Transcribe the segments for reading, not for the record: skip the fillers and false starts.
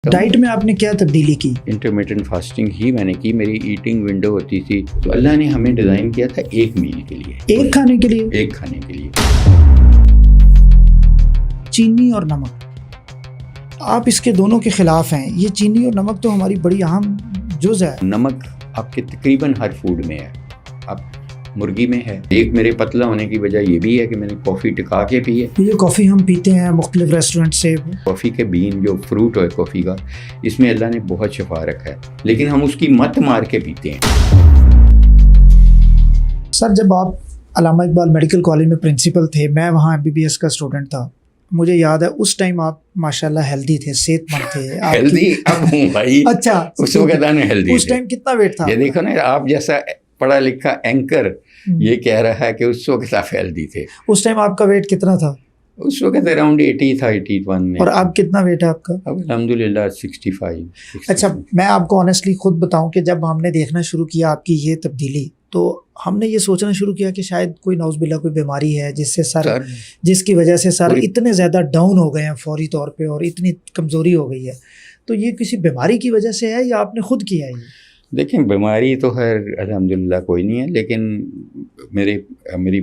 Diet میں آپ نے کیا تبدیلی کی؟ انٹرمیٹنٹ فاسٹنگ ہی میں نے کی. میری ایٹنگ ونڈو ہوتی تھی تو اللہ نے ہمیں ڈیزائن کیا تھا ایک میل کے لیے, ایک کھانے کے لیے. ایک کھانے کے لیے. چینی اور نمک, آپ اس کے دونوں کے خلاف ہیں. یہ چینی اور نمک تو ہماری بڑی اہم جز ہے. نمک آپ کے تقریباً ہر فوڈ میں ہے, آپ مرغی میں ہے. ایک میرے پتلا ہونے کی وجہ یہ بھی ہے کہ میں نے کافی ٹکا کے پی ہے. یہ کافی ہم پیتے ہیں مختلف ریسٹورنٹ سے. کافی کے بین جو فروٹ ہے کافی کا, اس میں اللہ نے بہت شفا رکھا ہے, لیکن ہم اس کی مت مار کے پیتے ہیں. سر, جب آپ علامہ اقبال میڈیکل کالج میں پرنسپل تھے, میں وہاں MBBS کا اسٹوڈنٹ تھا. مجھے یاد ہے اس ٹائم آپ ماشاءاللہ ہیلدی تھے, صحت مند تھے. ہیلدی اب ہوں بھائی. اچھا, اس وقت ہیلدی. اس ٹائم کتنا ویٹ تھا؟ یہ دیکھو نا, آپ جیسا پڑھا لکھا اینکر یہ کہہ رہا ہے کہ اس وقت آپ ہیلدی تھے. اس ٹائم آپ کا ویٹ کتنا تھا؟ اس وقت اراؤنڈ 80 تھا, 81 میں. اور اب کتنا ویٹ ہے آپ کا؟ اب الحمدللہ 65. اچھا, میں آپ کو آنیسٹلی خود بتاؤں کہ جب ہم نے دیکھنا شروع کیا آپ کی یہ تبدیلی, تو ہم نے یہ سوچنا شروع کیا کہ شاید کوئی نعوذ باللہ کوئی بیماری ہے جس سے سر جس کی وجہ سے سر اتنے زیادہ ڈاؤن ہو گئے ہیں فوری طور پہ, اور اتنی کمزوری ہو گئی ہے. تو یہ کسی بیماری کی وجہ سے ہے یا آپ نے خود کیا ہے یہ؟ دیکھیں, بیماری تو خیر الحمدللہ کوئی نہیں ہے, لیکن میری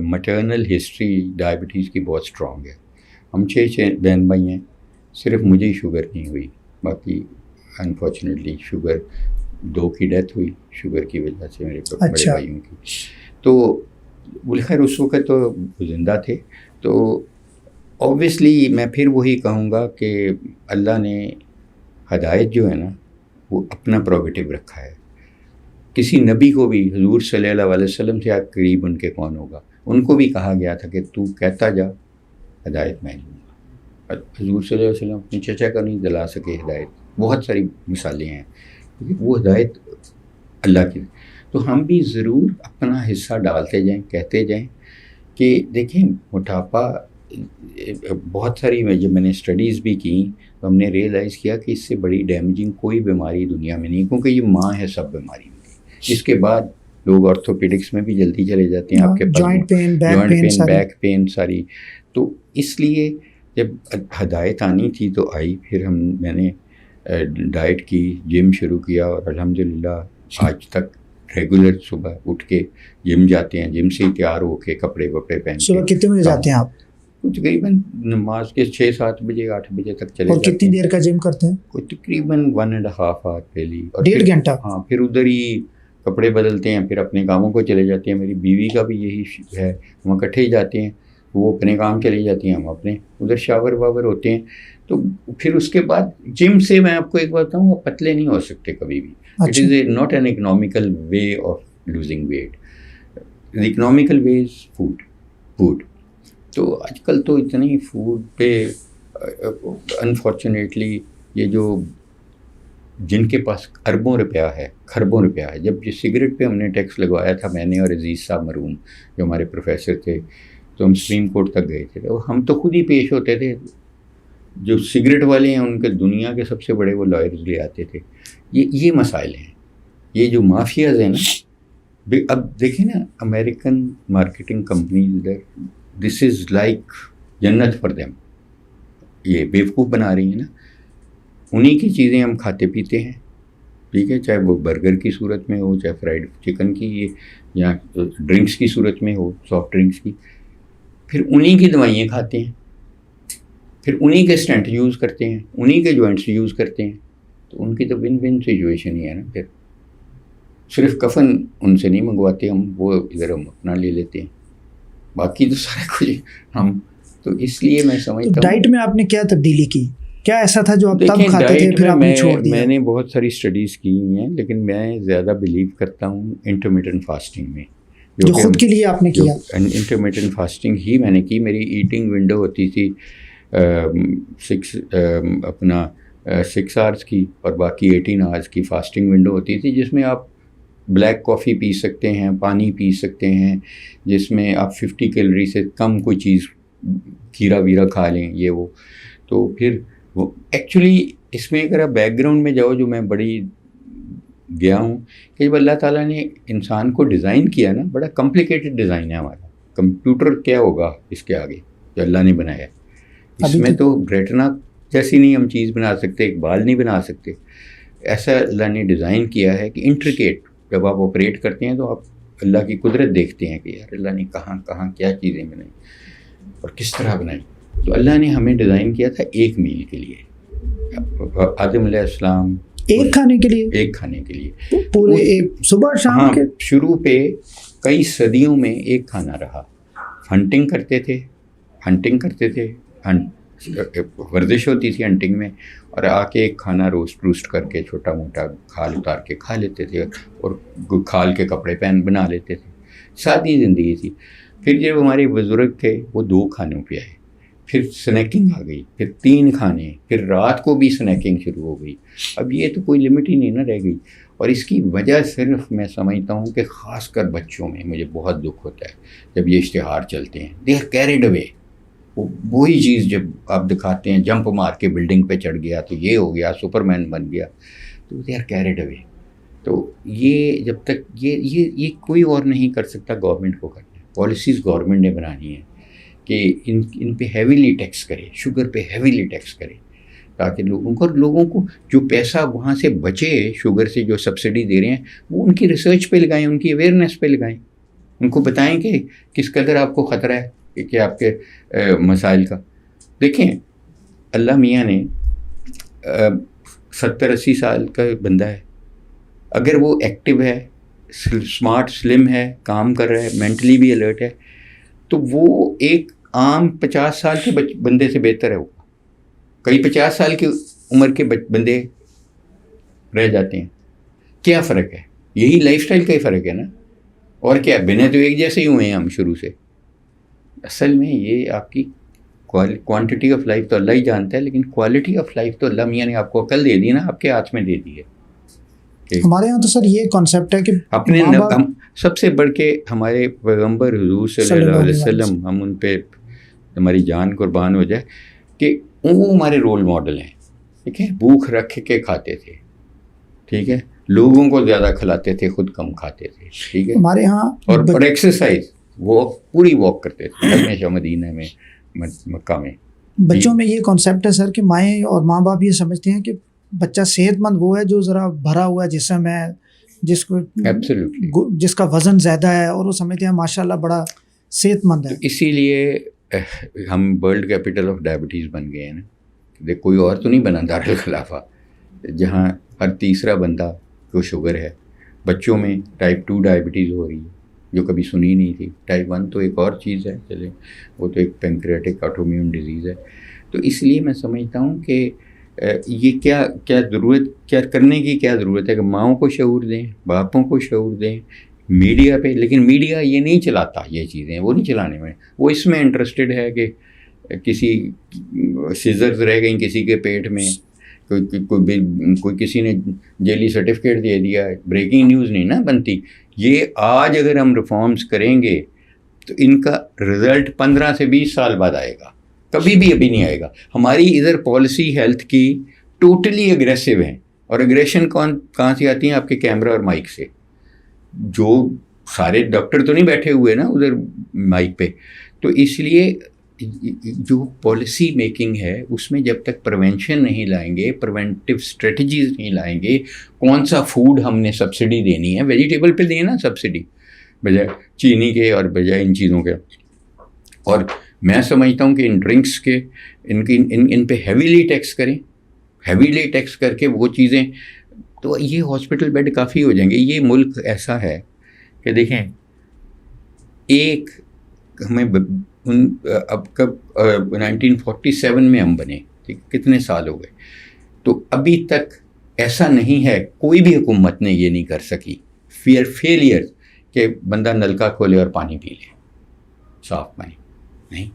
مٹرنل ہسٹری ڈائبٹیز کی بہت اسٹرانگ ہے. ہم 6 بہن بھائی ہیں, صرف مجھے ہی شوگر نہیں ہوئی, باقی انفارچونیٹلی شوگر 2 کی ڈیتھ ہوئی شوگر کی وجہ سے, میرے بڑے بھائیوں کی. تو بالخیر اس وقت تو زندہ تھے. تو اوبویسلی میں پھر وہی کہوں گا کہ اللہ نے ہدایت جو ہے نا وہ اپنا پروگیٹو رکھا ہے. کسی نبی کو بھی حضور صلی اللہ علیہ وسلم سے آپ قریب ان کے کون ہوگا, ان کو بھی کہا گیا تھا کہ تو کہتا جا, ہدایت میں دوں گا. حضور صلی اللہ علیہ وسلم اپنے چچا کا نہیں دلا سکے ہدایت. بہت ساری مثالیں ہیں, وہ ہدایت اللہ کی. تو ہم بھی ضرور اپنا حصہ ڈالتے جائیں, کہتے جائیں کہ دیکھیں موٹاپا بہت ساری, جب میں نے اسٹڈیز بھی کی تو ہم نے ریئلائز کیا کہ اس سے بڑی ڈیمیجنگ کوئی بیماری دنیا میں نہیں, کیونکہ یہ ماں ہے سب بیماریوں کی. اس کے بعد لوگ آرتھوپیڈکس میں بھی جلدی چلے جاتے ہیں, آپ کے جوائنٹ پین, بیک پین ساری. تو اس لیے جب ہدایت آنی تھی تو آئی, پھر میں نے ڈائٹ کی, جم شروع کیا, اور الحمدللہ آج تک ریگولر صبح اٹھ کے جم جاتے ہیں. جم سے ہی تیار ہو کے کپڑے وپڑے پہن کے. صبح کتنے بجے جاتے ہیں آپ؟ تقریباً نماز کے 6-7 بجے 8 بجے تک چلے جاتے ہیں. اور کتنی دیر کا جم کرتے ہیں؟ کوئی تقریباً 1.5 آور پہلی, اور 1.5 گھنٹہ. ہاں, پھر ادھر ہی کپڑے بدلتے ہیں, پھر اپنے کاموں کو چلے جاتے ہیں. میری بیوی کا بھی یہی ہے, ہم اکٹھے ہی جاتے ہیں, وہ اپنے کام چلے جاتی ہیں, ہم اپنے ادھر شاور واور ہوتے ہیں. تو پھر اس کے بعد جم سے میں آپ کو ایک بات بتاؤں, آپ پتلے نہیں ہو سکتے کبھی بھی. It is not an economical way of losing weight. Economical way is food. تو آج کل تو اتنی فوڈ پہ انفارچونیٹلی یہ جو جن کے پاس اربوں روپیہ ہے, کھربوں روپیہ ہے. جب یہ سگریٹ پہ ہم نے ٹیکس لگوایا تھا, میں نے اور عزیز صاحب مرحوم جو ہمارے پروفیسر تھے, تو ہم سپریم کورٹ تک گئے تھے. تو ہم تو خود ہی پیش ہوتے تھے, جو سگریٹ والے ہیں ان کے دنیا کے سب سے بڑے وہ لائرز لے آتے تھے. یہ مسائل ہیں, یہ جو مافیاز ہیں نا. اب دیکھیں نا, American marketing companies, this is like جنت فار دیم. یہ بیوقوف بنا رہی ہیں نا, انہی کی چیزیں ہم کھاتے پیتے ہیں, ٹھیک ہے, چاہے وہ برگر کی صورت میں ہو, چاہے فرائیڈ چکن کی, یا ڈرنکس کی صورت میں ہو, سافٹ ڈرنکس کی. پھر انہی کی دوائیاں کھاتے ہیں, پھر انہی کے اسٹینٹ یوز کرتے ہیں, انہی کے جوائنٹس یوز کرتے ہیں. تو ان کی تو ون ون سچویشن ہی ہے نا. پھر صرف کفن ان سے نہیں منگواتے ہم, وہ ادھر ہم اپنا لے لیتے ہیں, باقی تو سارا کچھ ہم. تو اس لیے میں سمجھتا ہوں ڈائٹ میں آپ نے کیا تبدیلی کی, کیا ایسا تھا جو آپ تب کھاتے تھے پھر آپ نے چھوڑ دیا؟ میں نے بہت ساری اسٹڈیز کی ہیں, لیکن میں زیادہ بلیو کرتا ہوں انٹرمیٹنٹ فاسٹنگ میں, جو خود کے لیے آپ نے کیا. انٹرمیٹنٹ فاسٹنگ ہی میں نے کی. میری ایٹنگ ونڈو ہوتی تھی 6 آورس کی, اور باقی 18 آورس کی فاسٹنگ ونڈو ہوتی تھی, جس میں آپ بلیک کافی پی سکتے ہیں, پانی پی سکتے ہیں, جس میں آپ 50 کیلوری سے کم کوئی چیز کھیرا ویرا کھا لیں, یہ وہ. تو پھر وہ ایکچولی اس میں اگر آپ بیک گراؤنڈ میں جاؤ, جو میں بڑی گیا ہوں, کہ جب اللہ تعالیٰ نے انسان کو ڈیزائن کیا نا, بڑا کمپلیکیٹڈ ڈیزائن ہے ہمارا. کمپیوٹر کیا ہوگا اس کے آگے جو اللہ نے بنایا ہے. اس میں تو ریٹنا جیسی نہیں ہم چیز بنا سکتے، ایک بال نہیں بنا سکتے. ایسا اللہ نے ڈیزائن کیا ہے کہ انٹریکیٹ جب آپ آپریٹ کرتے ہیں تو آپ اللہ کی قدرت دیکھتے ہیں کہ یار اللہ نے کہاں کہاں کیا چیزیں بنائی اور کس طرح بنائی. تو اللہ نے ہمیں ڈیزائن کیا تھا ایک میل کے لیے. آدم علیہ السلام ایک کھانے کے لیے، ایک کھانے کے لیے پورے ایک صبح شام ہاں کے. شروع پہ کئی صدیوں میں ایک کھانا رہا. ہنٹنگ کرتے تھے ورزش ہوتی تھی ہنٹنگ میں، اور آ کے ایک کھانا روسٹ کر کے چھوٹا موٹا کھال اتار کے کھا لیتے تھے، اور کھال کے کپڑے بنا لیتے تھے. سادی زندگی تھی. پھر جب ہمارے بزرگ تھے وہ 2 کھانوں پہ آئے، پھر سنیکنگ آ گئی، پھر 3 کھانے، پھر رات کو بھی سنیکنگ شروع ہو گئی. اب یہ تو کوئی لمٹ ہی نہیں نہ رہ گئی. اور اس کی وجہ صرف میں سمجھتا ہوں کہ خاص کر بچوں میں مجھے بہت دکھ ہوتا ہے جب یہ اشتہار چلتے ہیں. They are carried away. وہی چیز جب آپ دکھاتے ہیں جمپ مار کے بلڈنگ پہ چڑھ گیا تو یہ ہو گیا، سپر مین بن گیا، تو دے آر کیریڈ اوے. تو یہ جب تک یہ کوئی اور نہیں کر سکتا، گورنمنٹ کو کرنا ہے. پالیسیز گورنمنٹ نے بنانی ہے کہ ان پہ ہیویلی ٹیکس کرے، شوگر پہ ہیویلی ٹیکس کرے، تاکہ لوگوں کو جو پیسہ وہاں سے بچے شوگر سے جو سبسڈی دے رہے ہیں وہ ان کی ریسرچ پہ لگائیں، ان کی اویئرنیس پہ لگائیں، ان کو بتائیں کہ کس قدر آپ کو خطرہ ہے کہ آپ کے مسائل کا. دیکھیں اللہ میاں نے 70-80 سال کا بندہ ہے، اگر وہ ایکٹیو ہے، اسمارٹ سلم ہے، کام کر رہا ہے، مینٹلی بھی الرٹ ہے، تو وہ ایک عام 50 سال کے بندے سے بہتر ہے. وہ کئی 50 سال کی عمر کے بندے رہ جاتے ہیں. کیا فرق ہے؟ یہی لائف سٹائل کا ہی فرق ہے نا. اور کیا، بنے تو ایک جیسے ہی ہوئے ہیں ہم شروع سے. اصل میں یہ آپ کی کوانٹٹی آف لائف تو اللہ ہی جانتا ہے، لیکن کوالٹی آف لائف تو اللہ میاں نے آپ کو عقل دے دی نا، آپ کے ہاتھ میں دے دی ہے. ہمارے یہاں تو سر یہ کانسیپٹ ہے کہ اپنے ہم سب سے بڑھ کے ہمارے پیغمبر حضور صلی اللہ علیہ وسلم، ہم ان پہ ہماری جان قربان ہو جائے، کہ وہ ہمارے رول ماڈل ہیں. ٹھیک ہے، بھوک رکھ کے کھاتے تھے، ٹھیک ہے، لوگوں کو زیادہ کھلاتے تھے، خود کم کھاتے تھے. ٹھیک ہے، ہمارے یہاں اور ایکسرسائز پوری واک کرتے تھے ہمیشہ مدینہ میں، مکہ میں. بچوں میں یہ کانسیپٹ ہے سر کہ مائیں اور ماں باپ یہ سمجھتے ہیں کہ بچہ صحت مند وہ ہے جو ذرا بھرا ہوا جسم ہے، جس کا وزن زیادہ ہے، اور وہ سمجھتے ہیں ماشاء اللہ بڑا صحت مند ہے. اسی لیے ہم ورلڈ کیپٹل آف ڈائبٹیز بن گئے ہیں نا. کوئی اور تو نہیں بنا دارالخلافہ جہاں ہر تیسرا بندہ کو شوگر ہے. بچوں میں ٹائپ 2 ڈائبٹیز ہو رہی ہے جو کبھی سنی نہیں تھی. ٹائپ 1 تو ایک اور چیز ہے، چلیں وہ تو ایک پینکریاٹک آٹومیون ڈیزیز ہے. تو اس لیے میں سمجھتا ہوں کہ یہ کیا ضرورت، کیا کرنے کی کیا ضرورت ہے کہ ماؤں کو شعور دیں، باپوں کو شعور دیں، میڈیا پہ. لیکن میڈیا یہ نہیں چلاتا، یہ چیزیں وہ نہیں چلانے میں، وہ اس میں انٹرسٹڈ ہے کہ کسی سیزرز رہ گئیں کسی کے پیٹ میں، کوئی کسی نے جیلی سرٹیفکیٹ دے دیا. بریکنگ نیوز نہیں نا بنتی. یہ آج اگر ہم ریفارمز کریں گے تو ان کا رزلٹ 15 سے 20 سال بعد آئے گا، کبھی بھی ابھی نہیں آئے گا. ہماری ادھر پالیسی ہیلتھ کی ٹوٹلی اگریسو ہیں، اور اگریشن کہاں سے آتی ہیں؟ آپ کے کیمرہ اور مائک سے. جو سارے ڈاکٹر تو نہیں بیٹھے ہوئے نا ادھر مائک پہ. تو اس لیے جو پالیسی میکنگ ہے اس میں جب تک پریونشن نہیں لائیں گے، پریونٹیو اسٹریٹجیز نہیں لائیں گے، کون سا فوڈ ہم نے سبسڈی دینی ہے، ویجیٹیبل پہ دیں نا سبسڈی بجائے چینی کے اور بجائے ان چیزوں کے. اور میں سمجھتا ہوں کہ ان ڈرنکس کے ان پہ ہیویلی ٹیکس کریں، ہیویلی ٹیکس کر کے وہ چیزیں، تو یہ ہاسپٹل بیڈ کافی ہو جائیں گے. یہ ملک ایسا ہے کہ دیکھیں، ایک ہمیں اب کب 1947 میں ہم بنے، کتنے سال ہو گئے، تو ابھی تک ایسا نہیں ہے، کوئی بھی حکومت نے یہ نہیں کر سکی فیلئر کہ بندہ نلکا کھولے اور پانی پی لے، صاف پانی نہیں.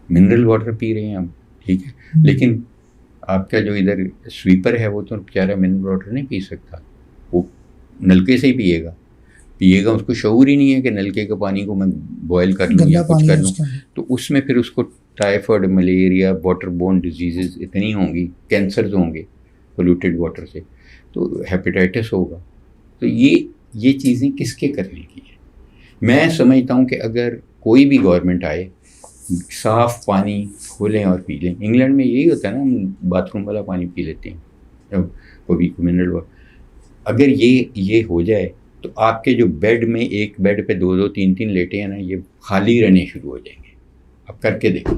منرل واٹر پی رہے ہیں ہم، ٹھیک ہے، لیکن آپ کا جو ادھر سویپر ہے وہ تو بیچارہ منرل واٹر نہیں پی سکتا، وہ نلکے سے ہی پیے گا. اس کو شعور ہی نہیں ہے کہ نلکے کے پانی کو میں بوائل کر لوں یا کچھ کر لوں. تو اس میں پھر اس کو typhoid, malaria, water born diseases اتنی ہوں گی، کینسرز ہوں گے پولوٹیڈ واٹر سے، تو ہیپیٹائٹس ہوگا. تو یہ چیزیں کس کے کرنے کی ہے؟ میں سمجھتا ہوں کہ اگر کوئی بھی گورنمنٹ آئے صاف پانی کھولیں اور پی لیں. انگلینڈ میں یہی ہوتا ہے نا, ہم باتھ روم والا پانی پی لیتے ہیں, جب کبھی منرل واٹر. اگر یہ ہو جائے تو آپ کے جو بیڈ میں ایک بیڈ پہ 2-2 3-3 لیٹے ہیں نا, یہ خالی رہنے شروع ہو جائیں گے. آپ کر کے دیکھیں.